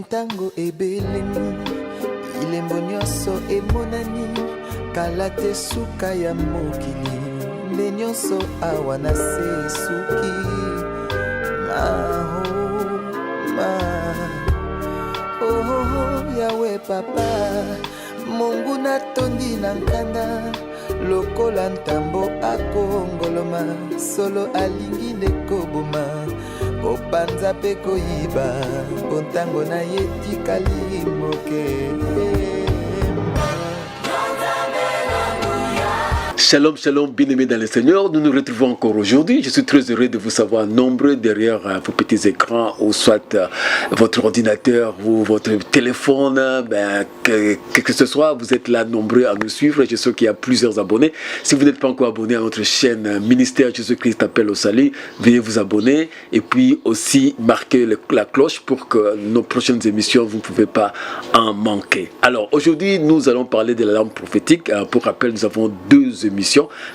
ntango ebele ilembo nyonso emonani kala te suka ya mokili nde nyonso awa na se suki yawe papa Mungu natondi na nkanda lokola ntambo akongoloma solo alingi nde koboma kopanza pe koyiba bontango na ye tikali moke. Shalom, shalom, bien-aimés dans le Seigneur. Nous nous retrouvons encore aujourd'hui. Je suis très heureux de vous savoir nombreux derrière vos petits écrans ou soit votre ordinateur ou votre téléphone. Que ce soit, vous êtes là nombreux à nous suivre. Je sais qu'il y a plusieurs abonnés. Si vous n'êtes pas encore abonné à notre chaîne Ministère Jésus-Christ appelle au salut, veuillez vous abonner et puis aussi marquer la cloche pour que nos prochaines émissions, vous ne pouvez pas en manquer. Alors aujourd'hui, nous allons parler de la lampe prophétique. Pour rappel, nous avons deux émissions.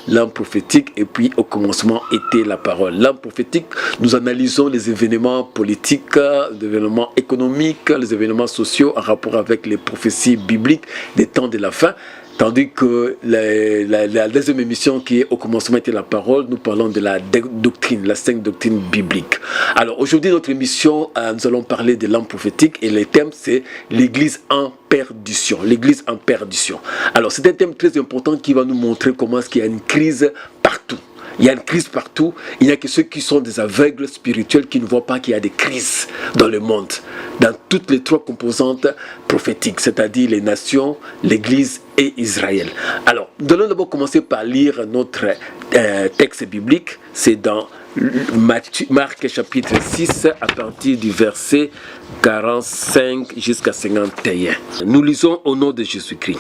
L'âme prophétique et puis au commencement était la parole. L'âme prophétique, nous analysons les événements politiques, les événements économiques, les événements sociaux en rapport avec les prophéties bibliques des temps de la fin. Tandis que la deuxième émission qui est au commencement était la parole, nous parlons de la doctrine, la sainte doctrine biblique. Alors aujourd'hui notre émission, nous allons parler de l'âme prophétique et le thème c'est l'église en perdition. L'église en perdition. Alors c'est un thème très important qui va nous montrer comment est-ce qu'il y a une crise partout. Il y a une crise partout. Il n'y a que ceux qui sont des aveugles spirituels qui ne voient pas qu'il y a des crises dans le monde. Dans toutes les trois composantes prophétiques, c'est-à-dire les nations, l'Église et Israël. Alors, nous allons d'abord commencer par lire notre texte biblique. C'est dans Marc chapitre 6 à partir du verset 45 jusqu'à 51. Nous lisons au nom de Jésus-Christ.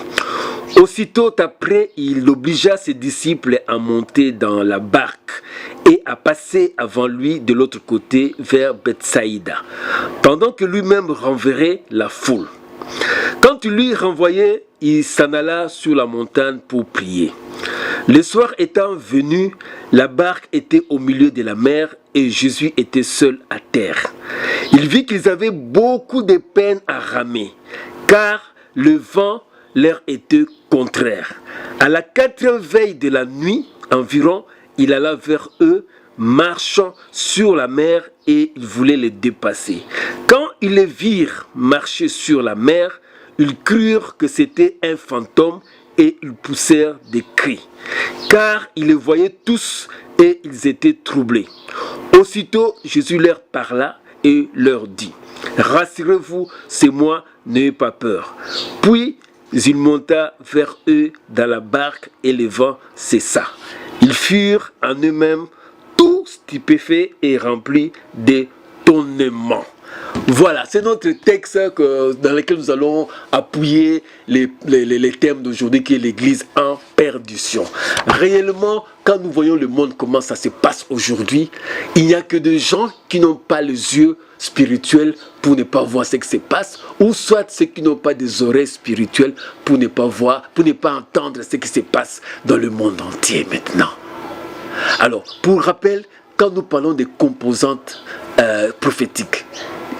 Aussitôt après, il obligea ses disciples à monter dans la barque et à passer avant lui de l'autre côté vers Bethsaïda, pendant que lui-même renverrait la foule. Quand il lui renvoyait, il s'en alla sur la montagne pour prier. Le soir étant venu, la barque était au milieu de la mer et Jésus était seul à terre. Il vit qu'ils avaient beaucoup de peine à ramer, car le vent leur était contraire. À la 4e veille de la nuit environ, il alla vers eux, marchant sur la mer et il voulait les dépasser. Quand ils les virent marcher sur la mer, ils crurent que c'était un fantôme et ils poussèrent des cris, car ils les voyaient tous et ils étaient troublés. Aussitôt, Jésus leur parla et leur dit, « Rassurez-vous, c'est moi, n'ayez pas peur. » Puis, il monta vers eux dans la barque et le vent cessa. Ils furent en eux-mêmes tout stupéfaits et remplis d'étonnement. Voilà, c'est notre texte dans lequel nous allons appuyer les thèmes d'aujourd'hui qui est l'église en perdition. Réellement, quand nous voyons le monde, comment ça se passe aujourd'hui, il n'y a que des gens qui n'ont pas les yeux spirituels pour ne pas voir ce qui se passe, ou soit ceux qui n'ont pas des oreilles spirituelles pour ne pas voir, pour ne pas entendre ce qui se passe dans le monde entier maintenant. Alors, pour rappel, quand nous parlons des composantes prophétiques,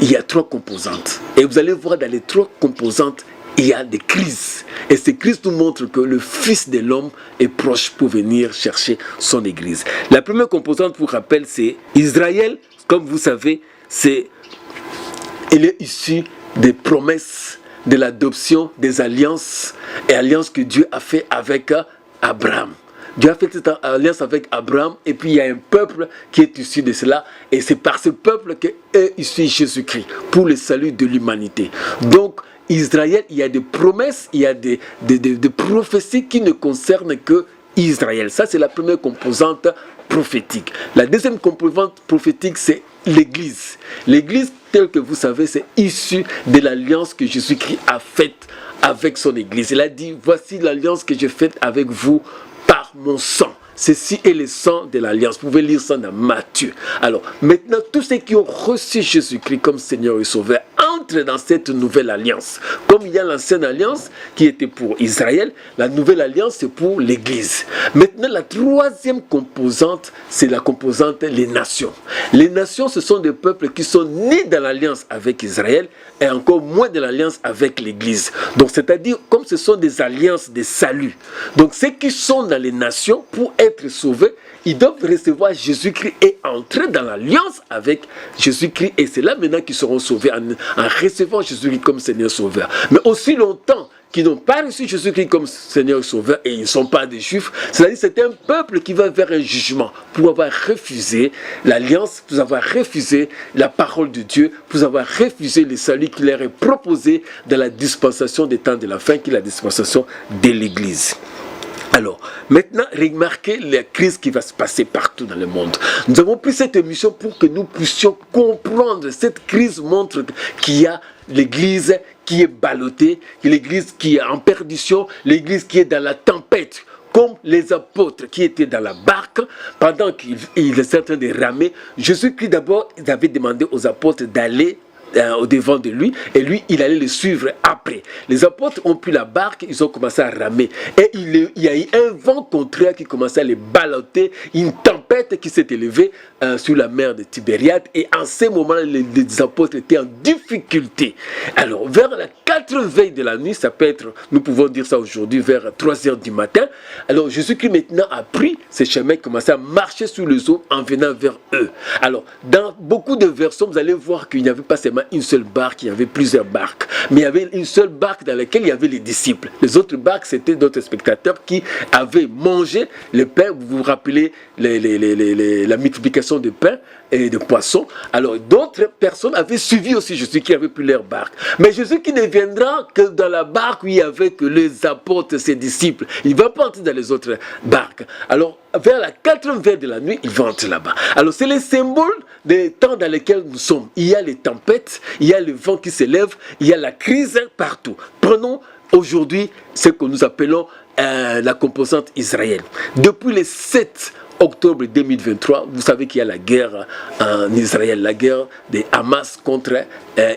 il y a trois composantes. Et vous allez voir dans les trois composantes, il y a des crises. Et ces crises nous montrent que le Fils de l'homme est proche pour venir chercher son église. La première composante, pour rappel, c'est Israël. Comme vous savez, il est issu des promesses, de l'adoption, des alliances, et alliances que Dieu a fait avec Abraham. Dieu a fait cette alliance avec Abraham et puis il y a un peuple qui est issu de cela et c'est par ce peuple qu'est issu Jésus-Christ pour le salut de l'humanité. Donc Israël, il y a des promesses, il y a des prophéties qui ne concernent que Israël. Ça c'est la première composante prophétique. La deuxième composante prophétique c'est l'Église. L'Église, telle que vous savez, c'est issu de l'alliance que Jésus-Christ a faite avec son Église. Il a dit, voici l'alliance que j'ai faite avec vous par mon sang. ceci est le sang de l'alliance. Vous pouvez lire ça dans Matthieu. Alors, maintenant, tous ceux qui ont reçu Jésus-Christ comme Seigneur et Sauveur entrent dans cette nouvelle alliance. Comme il y a l'ancienne alliance qui était pour Israël, la nouvelle alliance c'est pour l'Église. Maintenant, la troisième composante, c'est la composante les nations. Les nations, ce sont des peuples qui sont nés dans l'alliance avec Israël et encore moins de l'alliance avec l'Église. Donc, c'est-à-dire, comme ce sont des alliances de salut. Donc, ceux qui sont dans les nations, pour être sauvés, ils doivent recevoir Jésus-Christ et entrer dans l'alliance avec Jésus-Christ. Et c'est là maintenant qu'ils seront sauvés en recevant Jésus-Christ comme Seigneur Sauveur. Mais aussi longtemps qui n'ont pas reçu Jésus-Christ comme Seigneur Sauveur et ils ne sont pas des Juifs, c'est-à-dire c'est un peuple qui va vers un jugement pour avoir refusé l'alliance, pour avoir refusé la parole de Dieu, pour avoir refusé le salut qui leur est proposé dans la dispensation des temps de la fin, qui est la dispensation de l'Église. Alors, maintenant, remarquez la crise qui va se passer partout dans le monde. Nous avons pris cette émission pour que nous puissions comprendre. Cette crise montre qu'il y a l'Église qui est ballottée, l'Église qui est en perdition, l'Église qui est dans la tempête. Comme les apôtres qui étaient dans la barque, pendant qu'ils étaient en train de ramer, Jésus-Christ d'abord avait demandé aux apôtres d'aller au devant de lui, et lui, il allait le suivre après. Les apôtres ont pris la barque, ils ont commencé à ramer, et il y a eu un vent contraire qui commençait à les balloter, une tempête qui s'est élevée sur la mer de Tibériade, et en ce moment, les apôtres étaient en difficulté. Alors, vers la 4 veille de la nuit, ça peut être, nous pouvons dire ça aujourd'hui, vers 3 heures du matin, alors Jésus-Christ maintenant a pris ces chemins, commençait à marcher sur les eaux en venant vers eux. Alors, dans beaucoup de versions, vous allez voir qu'il n'y avait pas seulement une seule barque, il y avait plusieurs barques. Mais il y avait une seule barque dans laquelle il y avait les disciples. Les autres barques, c'était d'autres spectateurs qui avaient mangé le pain. Vous vous rappelez la multiplication de pain et de poissons. Alors d'autres personnes avaient suivi aussi Jésus qui avait pris leur barque. Mais Jésus qui ne viendra que dans la barque où il y avait que les apôtres, ses disciples. Il ne va pas entrer dans les autres barques. Alors vers la 4e heure de la nuit, il va entrer là-bas. Alors c'est le symbole des temps dans lesquels nous sommes. Il y a les tempêtes, il y a le vent qui s'élève, il y a la crise partout. Prenons aujourd'hui ce que nous appelons la composante Israël. Depuis le 7 octobre 2023, vous savez qu'il y a la guerre en Israël, la guerre des Hamas contre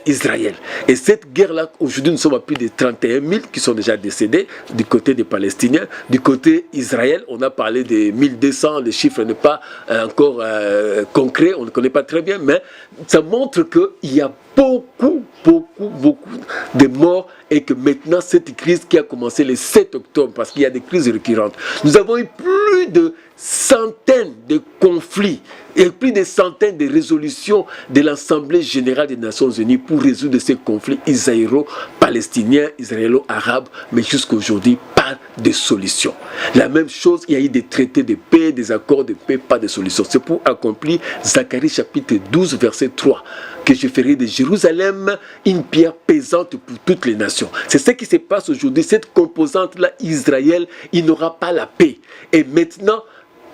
Israël. Et cette guerre-là, aujourd'hui, nous sommes à plus de 31 000 qui sont déjà décédés du côté des Palestiniens. Du côté Israël, on a parlé de 1200, le chiffre n'est pas encore concret, on ne connaît pas très bien, mais ça montre qu'il y a beaucoup de morts et que maintenant cette crise qui a commencé le 7 octobre, parce qu'il y a des crises récurrentes, nous avons eu plus de centaines de conflits et plus de centaines de résolutions de l'Assemblée générale des Nations Unies pour résoudre ces conflits israélo-palestiniens, israélo-arabes, mais jusqu'à aujourd'hui, pas de solution. La même chose, il y a eu des traités de paix, des accords de paix, pas de solution. C'est pour accomplir Zacharie chapitre 12, verset 3, que je ferai de Jérusalem une pierre pesante pour toutes les nations. C'est ce qui se passe aujourd'hui. Cette composante-là, Israël, il n'aura pas la paix. Et maintenant,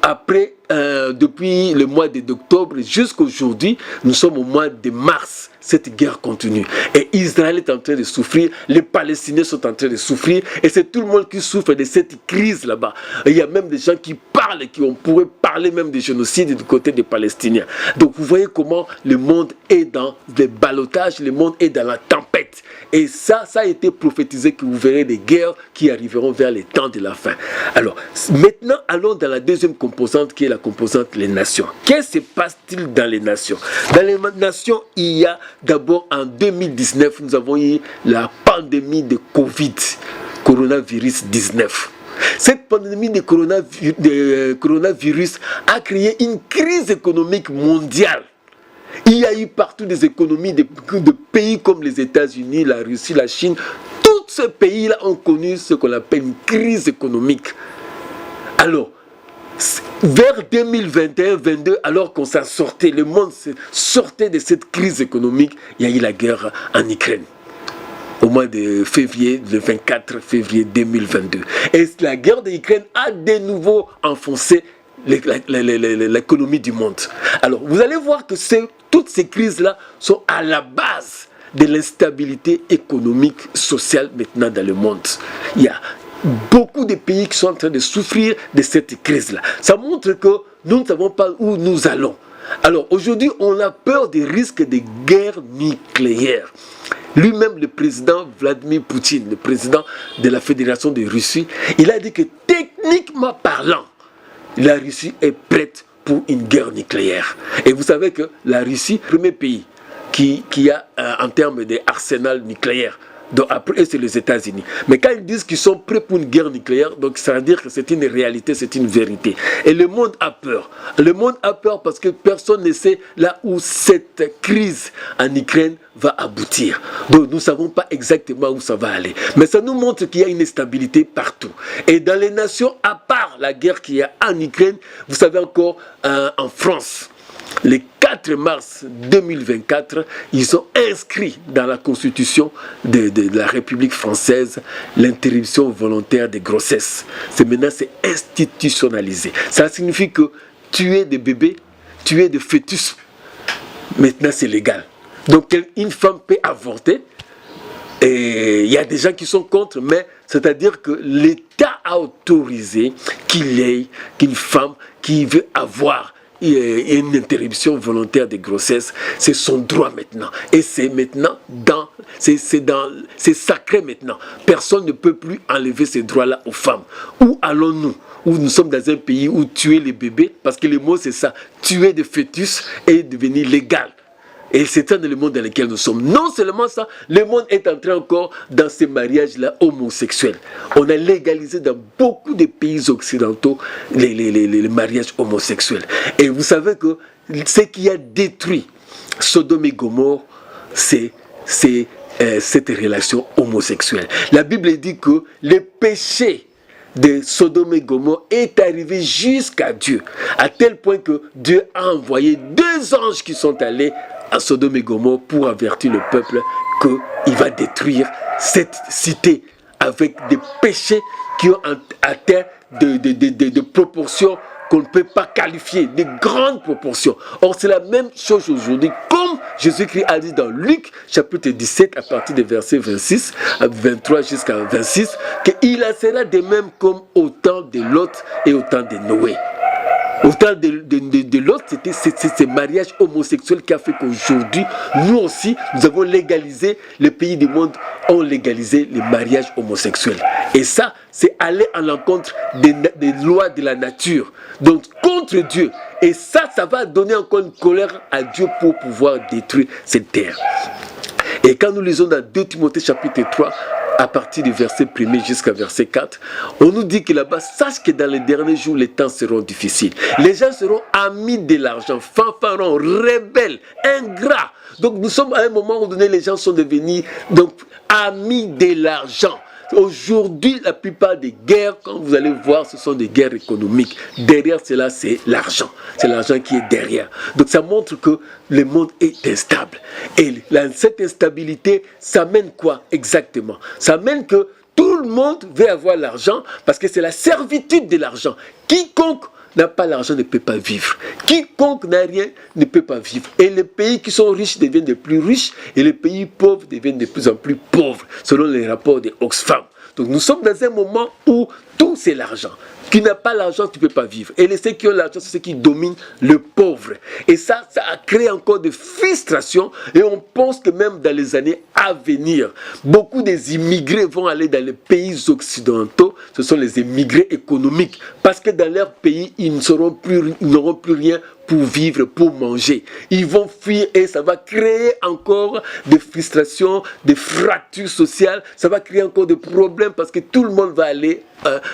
après, depuis le mois d'octobre jusqu'à aujourd'hui, nous sommes au mois de mars. Cette guerre continue. Et Israël est en train de souffrir, les Palestiniens sont en train de souffrir, et c'est tout le monde qui souffre de cette crise là-bas. Il y a même des gens qui parlent, on pourrait parler même de génocide du côté des Palestiniens. Donc vous voyez comment le monde est dans des ballottages, le monde est dans la tempête. Et ça a été prophétisé que vous verrez des guerres qui arriveront vers les temps de la fin. Alors, maintenant, allons dans la deuxième composante qui est la composante les nations. Qu'est-ce qui se passe-t-il dans les nations? Dans les nations, il y a d'abord en 2019, nous avons eu la pandémie de Covid, coronavirus 19. Cette pandémie de coronavirus a créé une crise économique mondiale. Il y a eu partout des économies de pays comme les États-Unis, la Russie, la Chine. Tous ces pays-là ont connu ce qu'on appelle une crise économique. Alors, vers 2021-22, alors qu'on s'en sortait, le monde sortait de cette crise économique, il y a eu la guerre en Ukraine. Au mois de février, le 24 février 2022. Et la guerre de l'Ukraine a de nouveau enfoncé l'économie du monde. Alors, vous allez voir que toutes ces crises-là sont à la base de l'instabilité économique, sociale maintenant dans le monde. Il y a beaucoup de pays qui sont en train de souffrir de cette crise-là. Ça montre que nous ne savons pas où nous allons. Alors aujourd'hui, on a peur des risques de guerre nucléaire. Lui-même, le président Vladimir Poutine, le président de la Fédération de Russie, il a dit que techniquement parlant, la Russie est prête pour une guerre nucléaire. Et vous savez que la Russie, premier pays qui a en termes d'arsenal nucléaire, donc après c'est les États-Unis. Mais quand ils disent qu'ils sont prêts pour une guerre nucléaire, donc ça veut dire que c'est une réalité, c'est une vérité. Et le monde a peur. Le monde a peur parce que personne ne sait là où cette crise en Ukraine va aboutir. Donc nous ne savons pas exactement où ça va aller. Mais ça nous montre qu'il y a une instabilité partout. Et dans les nations, à part la guerre qu'il y a en Ukraine, vous savez encore en France, le 4 mars 2024, ils ont inscrit dans la constitution de la République française l'interruption volontaire des grossesses. Maintenant, c'est institutionnalisé. Ça signifie que tuer des bébés, tuer des fœtus, maintenant c'est légal. Donc une femme peut avorter. Et il y a des gens qui sont contre, mais c'est-à-dire que l'État a autorisé qu'il y ait une femme qui veut avoir une interruption volontaire de grossesse, c'est son droit maintenant. Et c'est maintenant c'est sacré maintenant. Personne ne peut plus enlever ces droits-là aux femmes. Où allons-nous? Où nous sommes dans un pays où tuer les bébés, parce que le mot c'est ça, tuer des fœtus est devenu légal. Et c'est ça le monde dans lequel nous sommes. Non seulement ça, le monde est entré encore dans ces mariages-là homosexuels. On a légalisé dans beaucoup de pays occidentaux les mariages homosexuels. Et vous savez que ce qui a détruit Sodome et Gomorrhe, c'est cette relation homosexuelle. La Bible dit que le péché de Sodome et Gomorrhe est arrivé jusqu'à Dieu, à tel point que Dieu a envoyé 2 anges qui sont allés à Sodome et Gomorrhe pour avertir le peuple qu'il va détruire cette cité avec des péchés qui ont atteint de proportions qu'on ne peut pas qualifier, de grandes proportions. Or, c'est la même chose aujourd'hui, comme Jésus-Christ a dit dans Luc, chapitre 17, à partir des versets 26 à 23 jusqu'à 26, qu'il en sera de même comme au temps de Lot et au temps de Noé. Au temps de l'autre, c'était ce mariage homosexuel qui a fait qu'aujourd'hui, nous aussi, nous avons légalisé, les pays du monde ont légalisé les mariages homosexuels. Et ça, c'est aller à l'encontre des lois de la nature, donc contre Dieu. Et ça va donner encore une colère à Dieu pour pouvoir détruire cette terre. Et quand nous lisons dans 2 Timothée chapitre 3, à partir du verset 1er jusqu'à verset 4, on nous dit que là-bas, sache que dans les derniers jours, les temps seront difficiles. Les gens seront amis de l'argent, fanfarons, rebelles, ingrats. Donc nous sommes à un moment où donné, les gens sont devenus donc, amis de l'argent. Aujourd'hui, la plupart des guerres, quand vous allez voir, ce sont des guerres économiques. Derrière cela, c'est l'argent. C'est l'argent qui est derrière. Donc ça montre que le monde est instable. Et cette instabilité, ça mène quoi exactement? Ça mène que tout le monde veut avoir l'argent parce que c'est la servitude de l'argent. Quiconque n'a pas l'argent ne peut pas vivre. Quiconque n'a rien ne peut pas vivre. Et les pays qui sont riches deviennent de plus riches et les pays pauvres deviennent de plus en plus pauvres, selon les rapports de Oxfam. Donc nous sommes dans un moment où tout c'est l'argent. Qui n'a pas l'argent, tu ne peux pas vivre. Et ceux qui ont l'argent, c'est ceux qui dominent le pauvre. Et ça a créé encore de frustrations. Et on pense que même dans les années à venir, beaucoup des immigrés vont aller dans les pays occidentaux. Ce sont les immigrés économiques. Parce que dans leur pays, ils n'auront plus rien pour vivre, pour manger. Ils vont fuir et ça va créer encore des frustrations, des fractures sociales. Ça va créer encore des problèmes parce que tout le monde va aller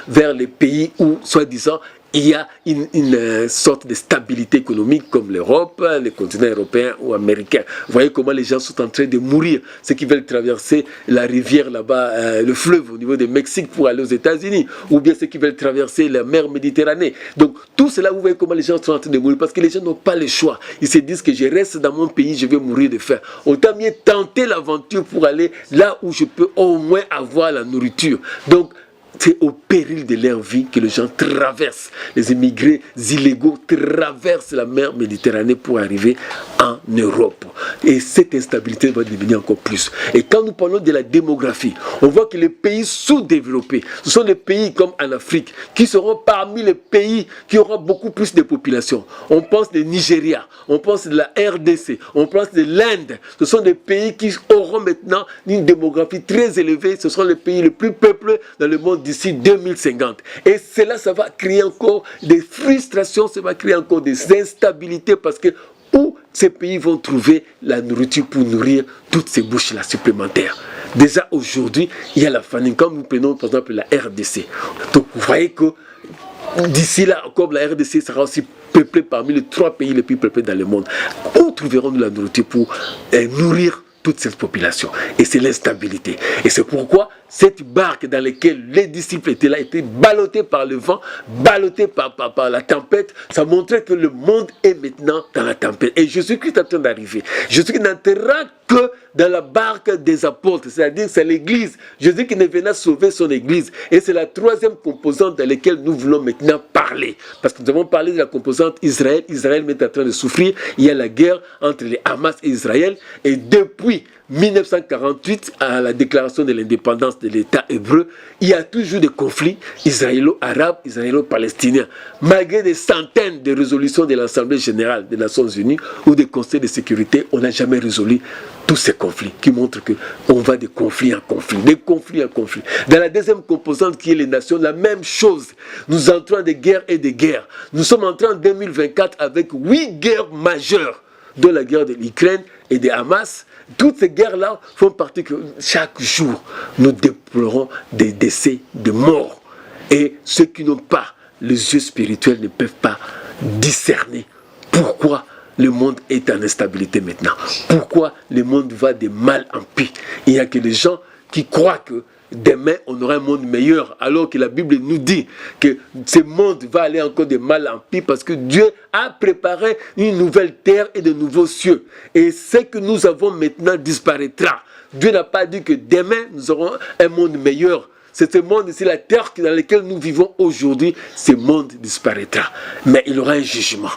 vers les pays où, soi-disant, il y a une sorte de stabilité économique comme l'Europe, les continents européens ou américains. Vous voyez comment les gens sont en train de mourir. Ceux qui veulent traverser la rivière là-bas, le fleuve au niveau du Mexique pour aller aux États-Unis, ou bien ceux qui veulent traverser la mer Méditerranée. Donc tout cela, vous voyez comment les gens sont en train de mourir parce que les gens n'ont pas le choix. Ils se disent que je reste dans mon pays, je vais mourir de faim. Autant mieux tenter l'aventure pour aller là où je peux au moins avoir la nourriture. Donc c'est au péril de leur vie que les gens traversent. Les immigrés illégaux traversent la mer Méditerranée pour arriver en en Europe. Et cette instabilité va devenir encore plus. Et quand nous parlons de la démographie, on voit que les pays sous-développés, ce sont les pays comme en Afrique, qui seront parmi les pays qui auront beaucoup plus de population. On pense de Nigeria, on pense de la RDC, on pense de l'Inde. Ce sont des pays qui auront maintenant une démographie très élevée. Ce sont les pays les plus peuplés dans le monde d'ici 2050. Et cela, ça va créer encore des frustrations, ça va créer encore des instabilités parce que où ces pays vont trouver la nourriture pour nourrir toutes ces bouches-là supplémentaires. Déjà aujourd'hui, il y a la famine. Comme nous prenons par exemple la RDC. Donc vous voyez que d'ici là, comme la RDC sera aussi peuplée parmi les 3 pays les plus peuplés dans le monde, où trouverons-nous la nourriture pour nourrir toute cette population? Et c'est l'instabilité. Et c'est pourquoi cette barque dans laquelle les disciples étaient là, était ballottée par le vent, ballottée par la tempête. Ça montrait que le monde est maintenant dans la tempête. Et Jésus-Christ est en train d'arriver. Jésus-Christ n'entrera que dans la barque des apôtres, c'est-à-dire c'est l'église. Jésus qui ne venait sauver son église. Et c'est la 3e composante dans laquelle nous voulons maintenant parler. Parce que nous avons parlé de la composante Israël. Israël est en train de souffrir. Il y a la guerre entre les Hamas et Israël. Et depuis 1948, à la déclaration de l'indépendance de l'État hébreu, il y a toujours des conflits israélo-arabes, israélo-palestiniens. Malgré des centaines de résolutions de l'Assemblée générale des Nations unies ou des conseils de sécurité, on n'a jamais résolu tous ces conflits qui montrent qu'on va de conflit en conflit, de conflit en conflit. Dans la 2e composante qui est les nations, la même chose. Nous entrons de guerre et de guerre. Nous sommes entrés en 2024 avec 8 guerres majeures, dont la guerre de l'Ukraine et de Hamas. Toutes ces guerres-là font partie que chaque jour, nous déplorons des décès, des morts. Et ceux qui n'ont pas les yeux spirituels ne peuvent pas discerner pourquoi le monde est en instabilité maintenant. Pourquoi le monde va de mal en pis. Il n'y a que les gens qui croient que demain, on aura un monde meilleur, alors que la Bible nous dit que ce monde va aller encore de mal en pis parce que Dieu a préparé une nouvelle terre et de nouveaux cieux. Et ce que nous avons maintenant disparaîtra. Dieu n'a pas dit que demain, nous aurons un monde meilleur. C'est ce monde, c'est la terre dans laquelle nous vivons aujourd'hui, ce monde disparaîtra. Mais il y aura un jugement.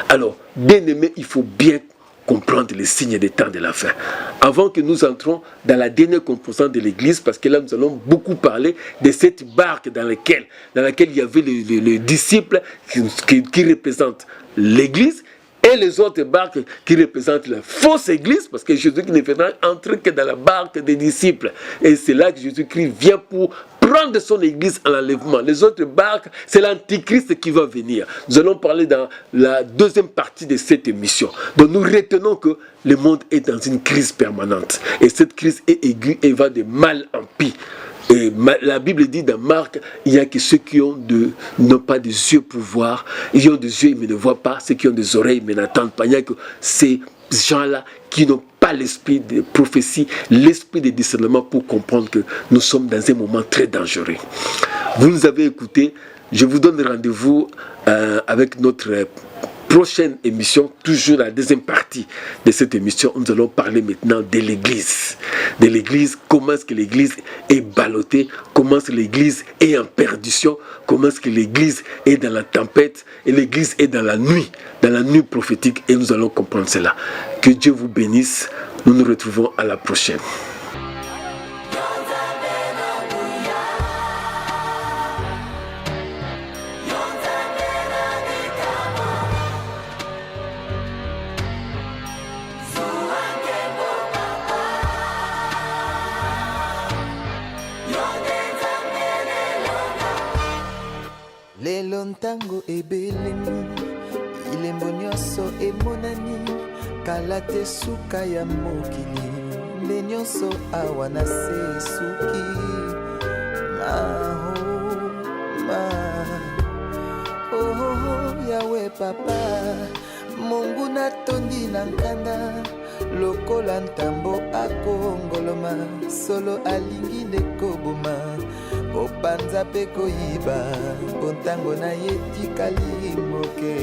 Alors, bien aimé, il faut bien comprendre les signes des temps de la fin. Avant que nous entrons dans la dernière composante de l'Église, parce que là nous allons beaucoup parler de cette barque dans laquelle il y avait les disciples qui représentent l'Église, et les autres barques qui représentent la fausse église, parce que Jésus ne viendra entrer que dans la barque des disciples. Et c'est là que Jésus-Christ vient pour prendre son église en enlèvement. Les autres barques, c'est l'antichrist qui va venir. Nous allons parler dans la 2e partie de cette émission. Donc nous retenons que le monde est dans une crise permanente. Et cette crise est aiguë et va de mal en pis. Et la Bible dit dans Marc, il n'y a que ceux qui n'ont pas des yeux pour voir, ils ont des yeux mais ne voient pas, ceux qui ont des oreilles mais n'entendent pas. Il n'y a que ces gens-là qui n'ont pas l'esprit de prophétie, l'esprit de discernement pour comprendre que nous sommes dans un moment très dangereux. Vous nous avez écoutés, je vous donne rendez-vous avec notre prochaine émission, toujours la 2e partie de cette émission. Nous allons parler maintenant de l'Église. De l'Église, comment est-ce que l'Église est ballottée, comment est-ce que l'Église est en perdition, comment est-ce que l'Église est dans la tempête, et l'Église est dans la nuit prophétique, et nous allons comprendre cela. Que Dieu vous bénisse. Nous nous retrouvons à la prochaine. lelo ntango ebelemi bilembo nyonso emonani kala te suka ya mokili nde nyonso awa na se suki yawe papa Mungu natondi na nkanda lokola ntambo akongoloma solo alingi nde koboma opanza pe koyiba pontango na ye tikali moke